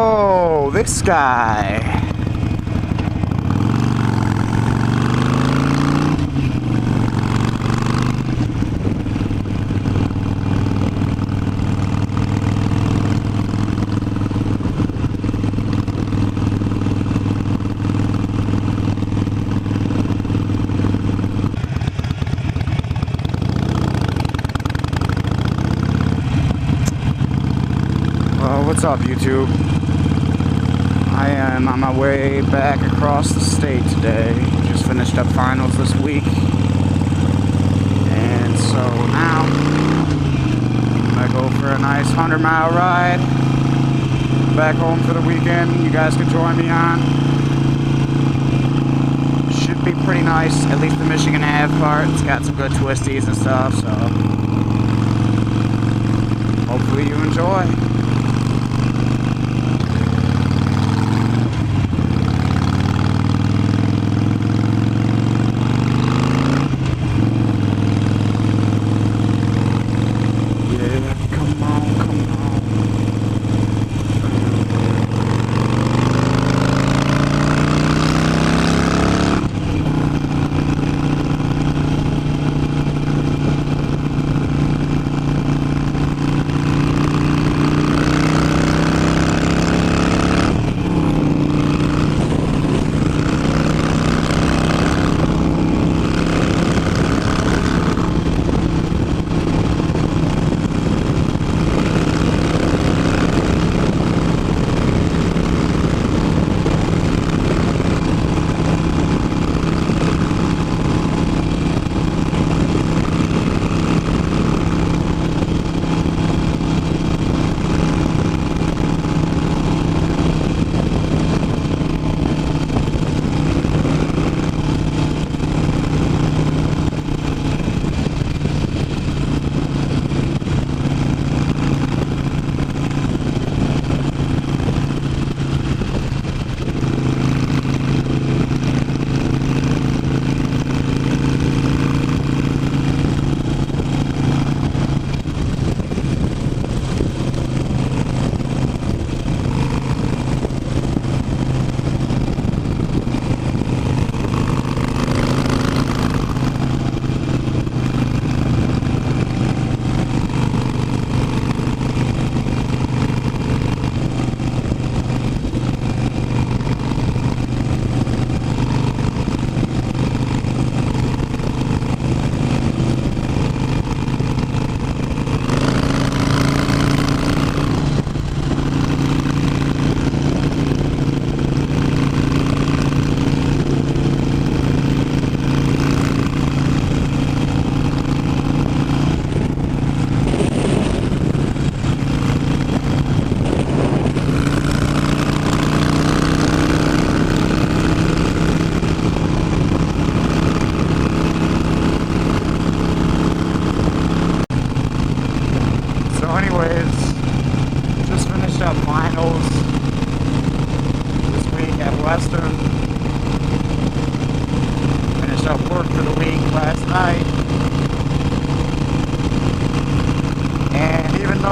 Oh, this guy. What's up, YouTube? I am on my way back across the state today. Just finished up finals this week. And so now I'm gonna go for a nice 100-mile ride back home for the weekend. You guys can join me on. Should be pretty nice, at least the Michigan Ave part. It's got some good twisties and stuff, so hopefully you enjoy.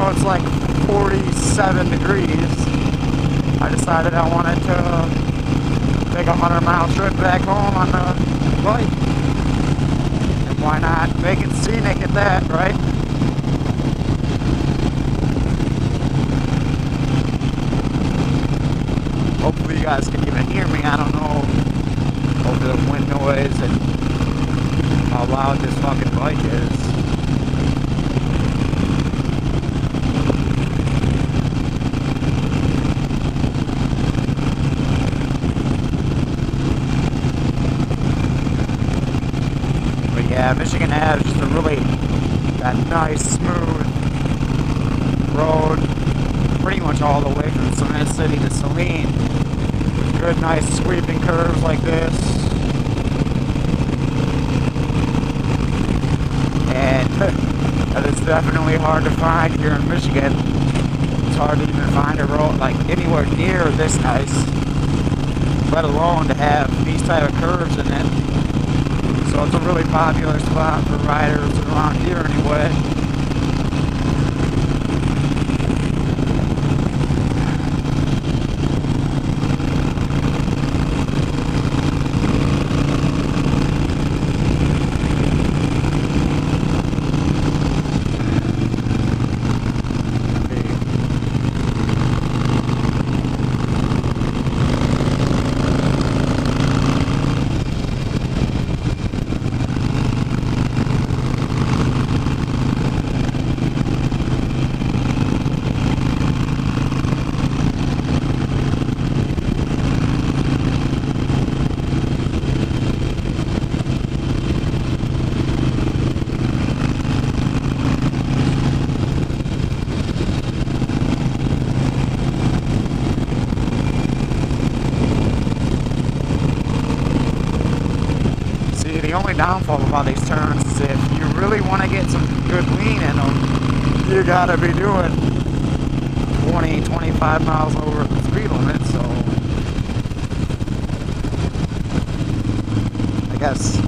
It's like 47 degrees. I decided I wanted to take a 100-mile trip back home on the bike. And why not make it scenic at that, right? Hopefully you guys can even hear me. I don't know over the wind noise and how loud this fucking bike is. Yeah, Michigan Ave is just a really that nice, smooth road, pretty much all the way from Cement City to Saline. Good, nice sweeping curves like this. And that is definitely hard to find here in Michigan. It's hard to even find a road like anywhere near this nice, let alone to have these type of curves in it. So it's a really popular spot for riders around here anyway. only downfall about these turns is if you really want to get some good lean in them, you gotta be doing 20, 25 miles over the speed limit, so I guess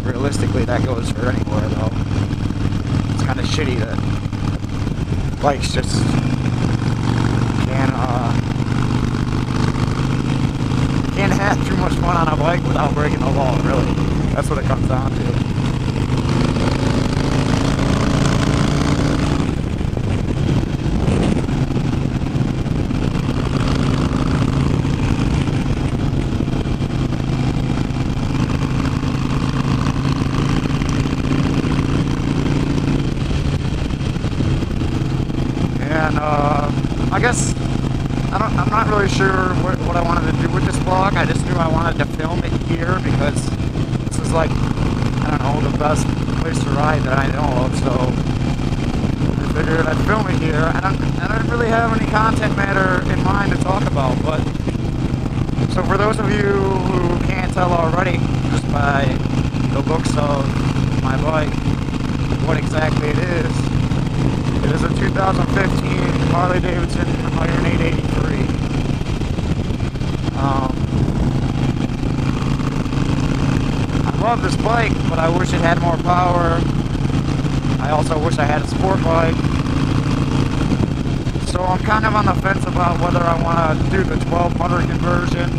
realistically that goes for anywhere though. It's kind of shitty that bikes just can't have too much fun on a bike without breaking the law, really. That's what it comes down to. And I guess I'm not really sure what I wanted to do with this vlog. I just knew I wanted to film it here because this is like, I don't know, the best place to ride that I know of, so I figured I'd film it here. I don't really have any content matter in mind to talk about, but so for those of you who can't tell already just by the looks of my bike what exactly it is a 2015 Harley-Davidson Iron 883. I love this bike, but I wish it had more power. I also wish I had a sport bike. So I'm kind of on the fence about whether I want to do the 1200 conversion.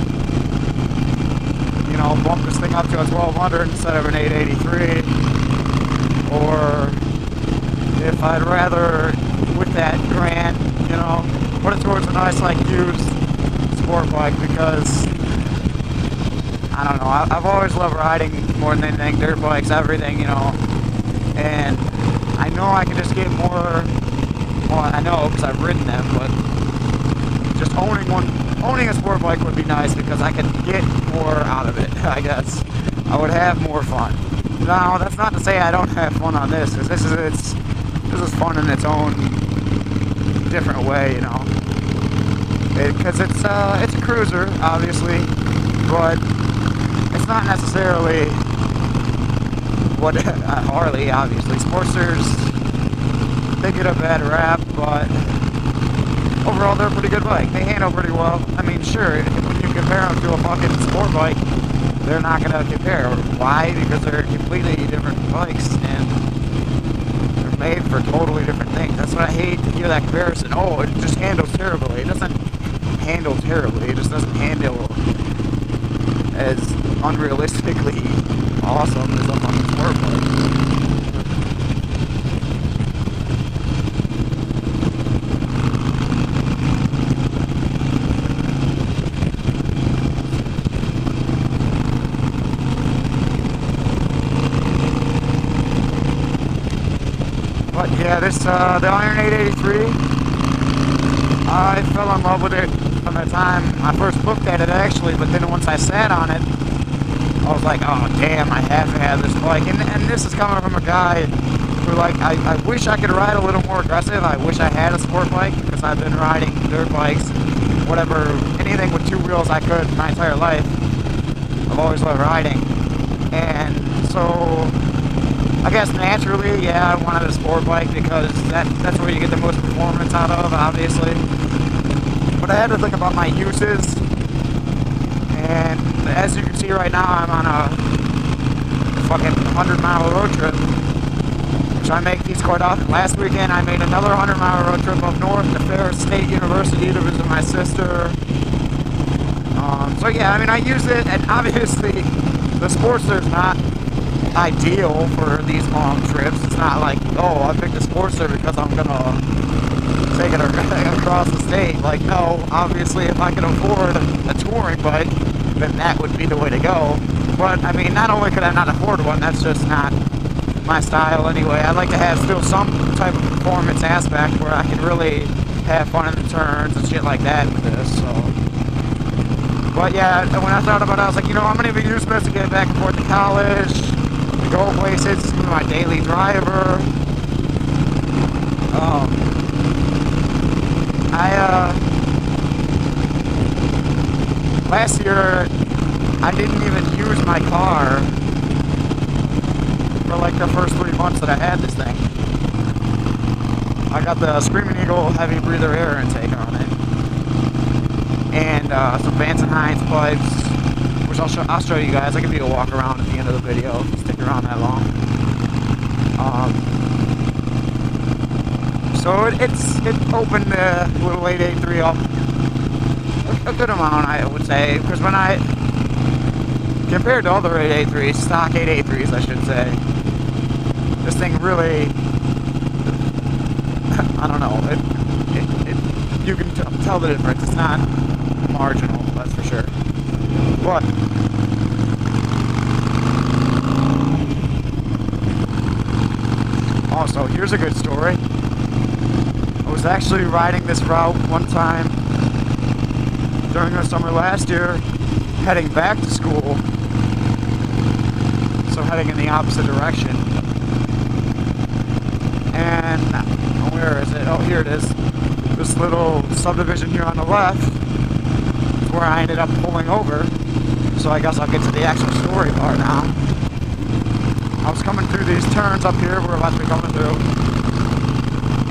You know, bump this thing up to a 1200 instead of an 883. Or if I'd rather, with that grant, you know, put it towards a nice, like, used sport bike, because I don't know, I've always loved riding more than anything, dirt bikes, everything, you know, and I know I can just get more, well, I know because I've ridden them, but just owning a sport bike would be nice because I could get more out of it, I guess. I would have more fun. Now, that's not to say I don't have fun on this, because this is fun in its own different way, you know. Because it's a cruiser, obviously, but it's not necessarily what Harley, obviously. Sportsters, they get a bad rap, but overall they're a pretty good bike. They handle pretty well. I mean, sure, when you compare them to a fucking sport bike, they're not going to compare. Why? Because they're completely different bikes, and they're made for totally different things. That's what I hate to hear that comparison. Oh, it just handles terribly. It doesn't handle terribly. It just doesn't handle as unrealistically awesome as a fucking sport bike. But yeah, this, the Iron 883, I fell in love with it from the time I first looked at it, actually, but then once I sat on it, I was like, oh damn, I have to have this bike. And this is coming from a guy who, like, I wish I could ride a little more aggressive. I wish I had a sport bike, because I've been riding dirt bikes, whatever, anything with two wheels I could my entire life. I've always loved riding. And so I guess naturally, yeah, I wanted a sport bike because that's where you get the most performance out of, obviously. But I had to think about my uses, and as you can see right now, I'm on a fucking 100-mile road trip, which I make these quite often. Last weekend, I made another 100-mile road trip up north to Ferris State University to visit my sister. So yeah, I mean, I use it, and obviously, the Sportster's not ideal for these long trips. It's not like, oh, I picked a Sportster because I'm gonna take it across the state. Like, no, obviously if I could afford a touring bike, then that would be the way to go. But I mean, not only could I not afford one, that's just not my style anyway. I'd like to have still some type of performance aspect where I can really have fun in the turns and shit like that with this, so. But yeah, when I thought about it, I was like, you know, I'm gonna be using this to get back and forth to college, to go places. It's gonna be my daily driver. Last year, I didn't even use my car for like the first 3 months that I had this thing. I got the Screaming Eagle heavy breather air intake on it, and some Vance&Hines pipes, which I'll show you guys. I'll give you a walk around at the end of the video. Stick around that long. So it opened the little 883 up a good amount, I would say, because when I compared to other 883s, stock 883s, I should say, this thing really, I don't know, you can tell the difference. It's not marginal, that's for sure. But also, here's a good story. I was actually riding this route one time during the summer last year, heading back to school, so heading in the opposite direction. And where is it? Oh, here it is. This little subdivision here on the left is where I ended up pulling over. So I guess I'll get to the actual story part now. I was coming through these turns up here we're about to be coming through,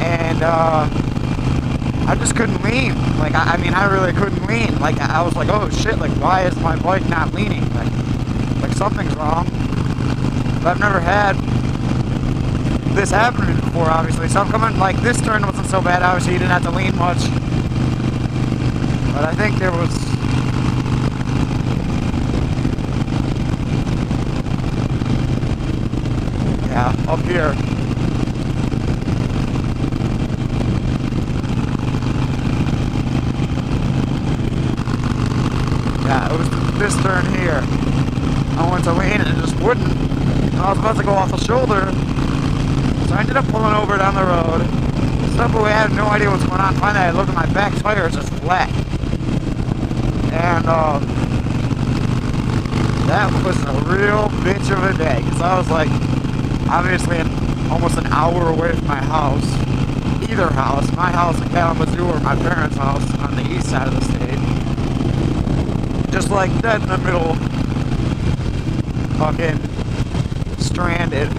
and I just couldn't lean. Like, I mean, I really couldn't lean. Like, I was like, oh shit, like, why is my bike not leaning? Like something's wrong. But I've never had this happen to me before, obviously. So I'm coming, like, this turn wasn't so bad, obviously, you didn't have to lean much. But I think there was, yeah, up here. Yeah, it was this turn here. I went to lean and it just wouldn't. And I was about to go off the shoulder. So I ended up pulling over down the road. Stopped away, I had no idea what's going on. Finally, I looked at my back tire, it's just flat. And that was a real bitch of a day. Because I was like, obviously almost an hour away from my house. Either house, my house in Kalamazoo or my parents' house on the east side of the state. Just like dead in the middle, fucking stranded.